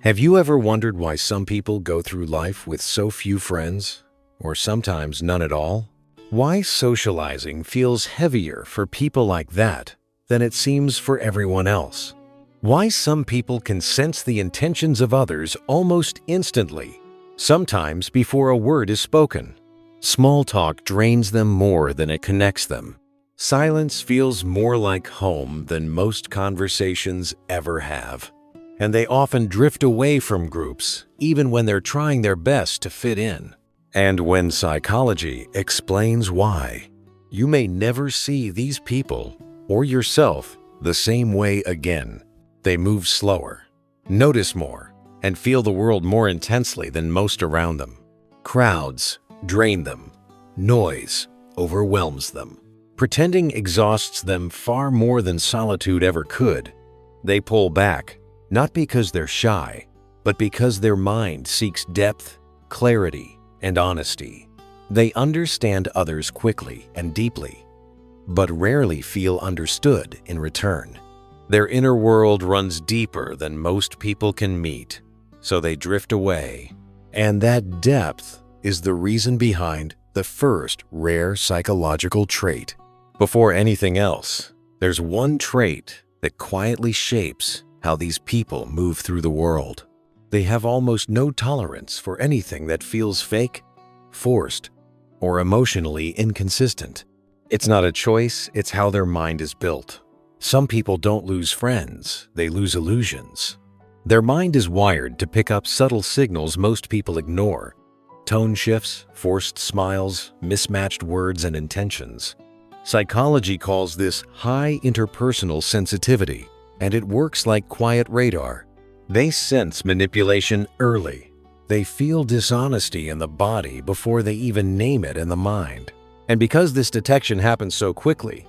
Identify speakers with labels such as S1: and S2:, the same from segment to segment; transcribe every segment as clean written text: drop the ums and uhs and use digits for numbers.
S1: Have you ever wondered why some people go through life with so few friends, or sometimes none at all? Why socializing feels heavier for people like that than it seems for everyone else? Why some people can sense the intentions of others almost instantly, sometimes before a word is spoken? Small talk drains them more than it connects them. Silence feels more like home than most conversations ever have. And they often drift away from groups, even when they're trying their best to fit in. And when psychology explains why, you may never see these people or yourself the same way again. They move slower, notice more, and feel the world more intensely than most around them. Crowds drain them. Noise overwhelms them. Pretending exhausts them far more than solitude ever could. They pull back, not because they're shy, but because their mind seeks depth, clarity, and honesty. They understand others quickly and deeply, but rarely feel understood in return. Their inner world runs deeper than most people can meet, so they drift away. And that depth is the reason behind the first rare psychological trait. Before anything else, there's one trait that quietly shapes how these people move through the world. They have almost no tolerance for anything that feels fake, forced, or emotionally inconsistent. It's not a choice, it's how their mind is built. Some people don't lose friends, they lose illusions. Their mind is wired to pick up subtle signals most people ignore. Tone shifts, forced smiles, mismatched words and intentions. Psychology calls this high interpersonal sensitivity, and it works like quiet radar. They sense manipulation early. They feel dishonesty in the body before they even name it in the mind. And because this detection happens so quickly,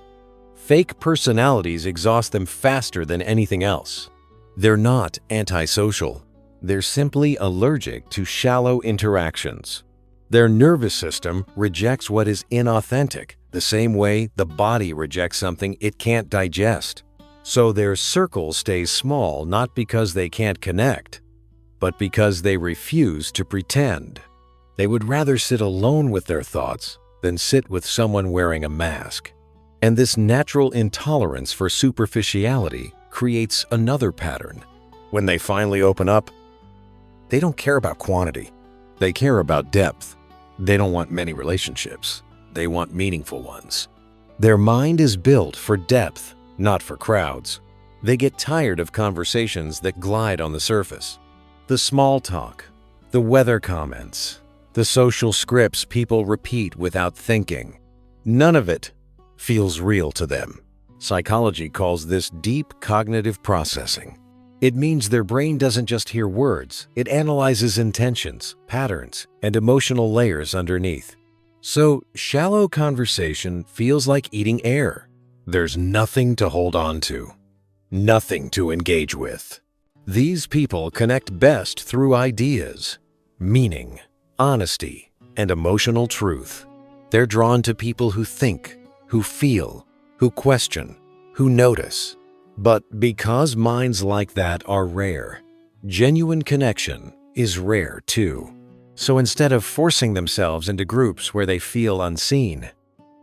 S1: fake personalities exhaust them faster than anything else. They're not antisocial. They're simply allergic to shallow interactions. Their nervous system rejects what is inauthentic, the same way the body rejects something it can't digest. So their circle stays small not because they can't connect, but because they refuse to pretend. They would rather sit alone with their thoughts than sit with someone wearing a mask. And this natural intolerance for superficiality creates another pattern. When they finally open up, they don't care about quantity. They care about depth. They don't want many relationships. They want meaningful ones. Their mind is built for depth, not for crowds. They get tired of conversations that glide on the surface. The small talk, the weather comments, the social scripts people repeat without thinking. None of it feels real to them. Psychology calls this deep cognitive processing. It means their brain doesn't just hear words, it analyzes intentions, patterns, and emotional layers underneath. So, shallow conversation feels like eating air. There's nothing to hold on to, nothing to engage with. These people connect best through ideas, meaning, honesty, and emotional truth. They're drawn to people who think, who feel, who question, who notice. But because minds like that are rare, genuine connection is rare too. So instead of forcing themselves into groups where they feel unseen,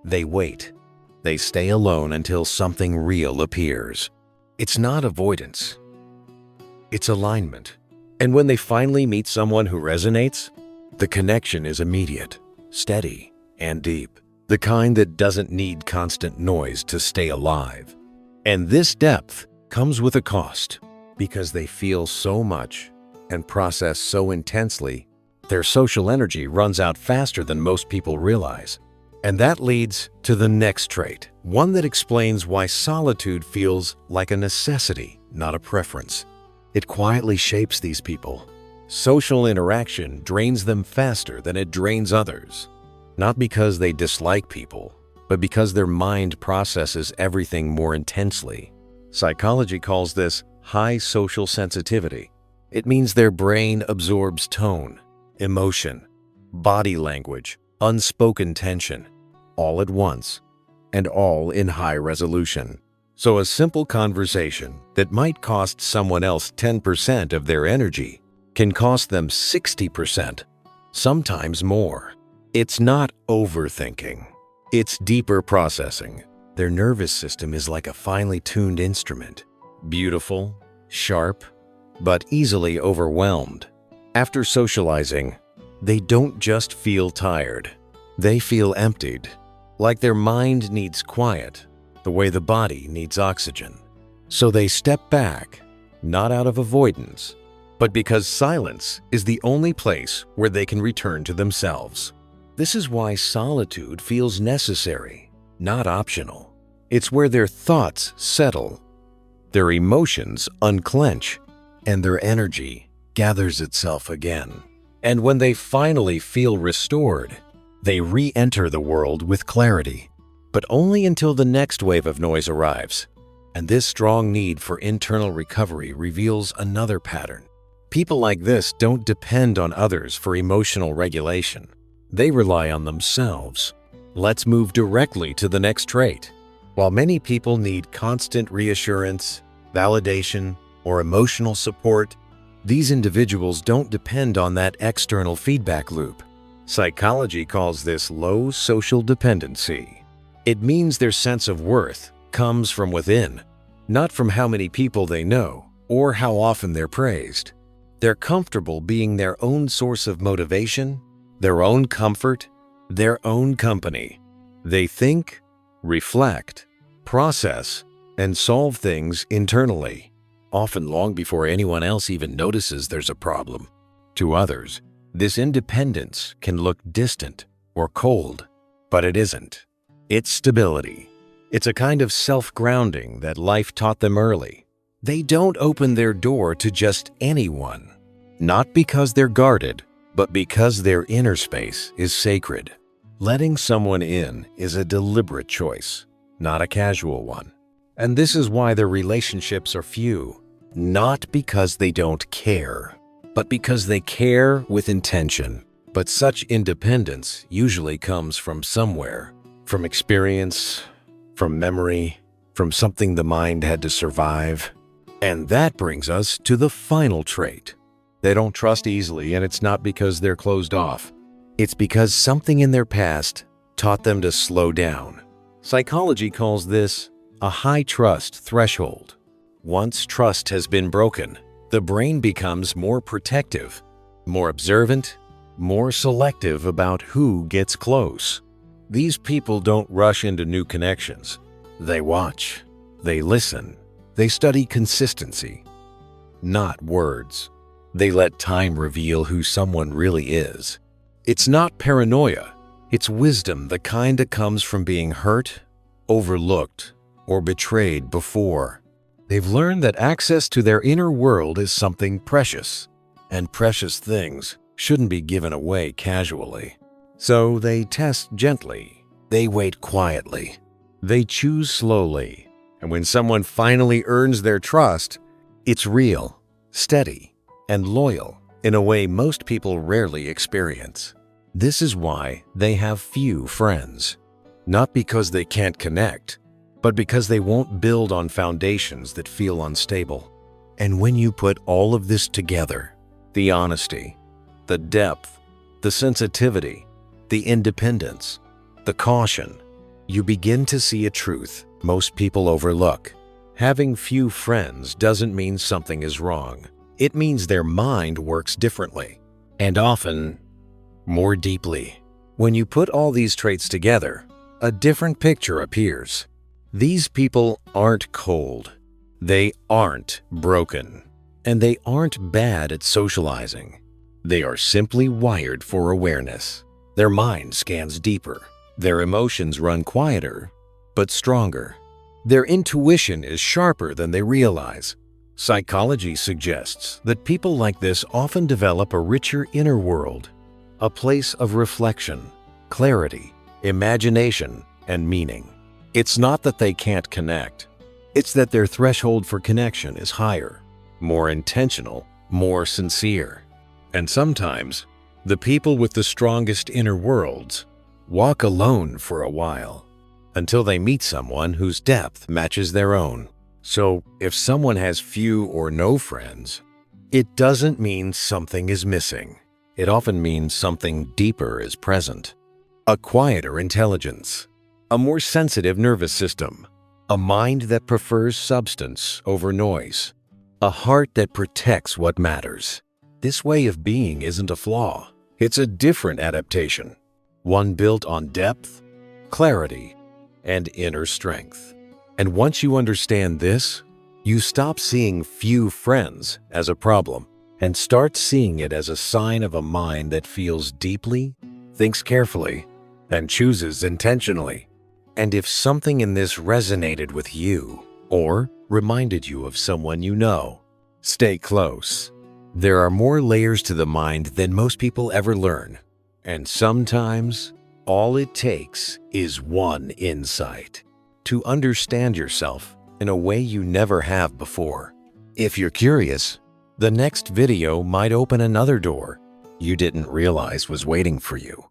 S1: they wait. They stay alone until something real appears. It's not avoidance. It's alignment. And when they finally meet someone who resonates, the connection is immediate, steady, and deep. The kind that doesn't need constant noise to stay alive. And this depth comes with a cost, because they feel so much and process so intensely, their social energy runs out faster than most people realize. And that leads to the next trait, one that explains why solitude feels like a necessity, not a preference. It quietly shapes these people. Social interaction drains them faster than it drains others. Not because they dislike people, but because their mind processes everything more intensely. Psychology calls this high social sensitivity. It means their brain absorbs tone, emotion, body language, unspoken tension, all at once, and all in high resolution. So a simple conversation that might cost someone else 10% of their energy can cost them 60%, sometimes more. It's not overthinking. It's deeper processing. Their nervous system is like a finely tuned instrument, beautiful, sharp, but easily overwhelmed. After socializing, they don't just feel tired. They feel emptied, like their mind needs quiet, the way the body needs oxygen. So they step back, not out of avoidance, but because silence is the only place where they can return to themselves. This is why solitude feels necessary, not optional. It's where their thoughts settle, their emotions unclench, and their energy gathers itself again. And when they finally feel restored, they re-enter the world with clarity, but only until the next wave of noise arrives. And this strong need for internal recovery reveals another pattern. People like this don't depend on others for emotional regulation. They rely on themselves. Let's move directly to the next trait. While many people need constant reassurance, validation, or emotional support, these individuals don't depend on that external feedback loop. Psychology calls this low social dependency. It means their sense of worth comes from within, not from how many people they know or how often they're praised. They're comfortable being their own source of motivation, their own comfort, their own company. They think, reflect, process, and solve things internally, often long before anyone else even notices there's a problem. To others, this independence can look distant or cold, but it isn't. It's stability. It's a kind of self-grounding that life taught them early. They don't open their door to just anyone, not because they're guarded, but because their inner space is sacred. Letting someone in is a deliberate choice, not a casual one. And this is why their relationships are few, not because they don't care, but because they care with intention. But such independence usually comes from somewhere, from experience, from memory, from something the mind had to survive. And that brings us to the final trait. They don't trust easily, and it's not because they're closed off. It's because something in their past taught them to slow down. Psychology calls this a high trust threshold. Once trust has been broken, the brain becomes more protective, more observant, more selective about who gets close. These people don't rush into new connections. They watch, they listen, they study consistency, not words. They let time reveal who someone really is. It's not paranoia. It's wisdom, the kind that comes from being hurt, overlooked, or betrayed before. They've learned that access to their inner world is something precious, and precious things shouldn't be given away casually. So they test gently. They wait quietly. They choose slowly. And when someone finally earns their trust, it's real, steady, and loyal in a way most people rarely experience. This is why they have few friends. Not because they can't connect, but because they won't build on foundations that feel unstable. And when you put all of this together, the honesty, the depth, the sensitivity, the independence, the caution, you begin to see a truth most people overlook. Having few friends doesn't mean something is wrong. It means their mind works differently, and often more deeply. When you put all these traits together, a different picture appears. These people aren't cold. They aren't broken. And they aren't bad at socializing. They are simply wired for awareness. Their mind scans deeper. Their emotions run quieter, but stronger. Their intuition is sharper than they realize. Psychology suggests that people like this often develop a richer inner world, a place of reflection, clarity, imagination, and meaning. It's not that they can't connect. It's that their threshold for connection is higher, more intentional, more sincere. And sometimes, the people with the strongest inner worlds walk alone for a while. until they meet someone whose depth matches their own. So, if someone has few or no friends, it doesn't mean something is missing. It often means something deeper is present. A quieter intelligence, a more sensitive nervous system, a mind that prefers substance over noise, a heart that protects what matters. This way of being isn't a flaw. It's a different adaptation, one built on depth, clarity, and inner strength. And once you understand this, you stop seeing few friends as a problem and start seeing it as a sign of a mind that feels deeply, thinks carefully, and chooses intentionally. And if something in this resonated with you or reminded you of someone you know, stay close. There are more layers to the mind than most people ever learn. And sometimes, all it takes is one insight to understand yourself in a way you never have before. If you're curious, the next video might open another door you didn't realize was waiting for you.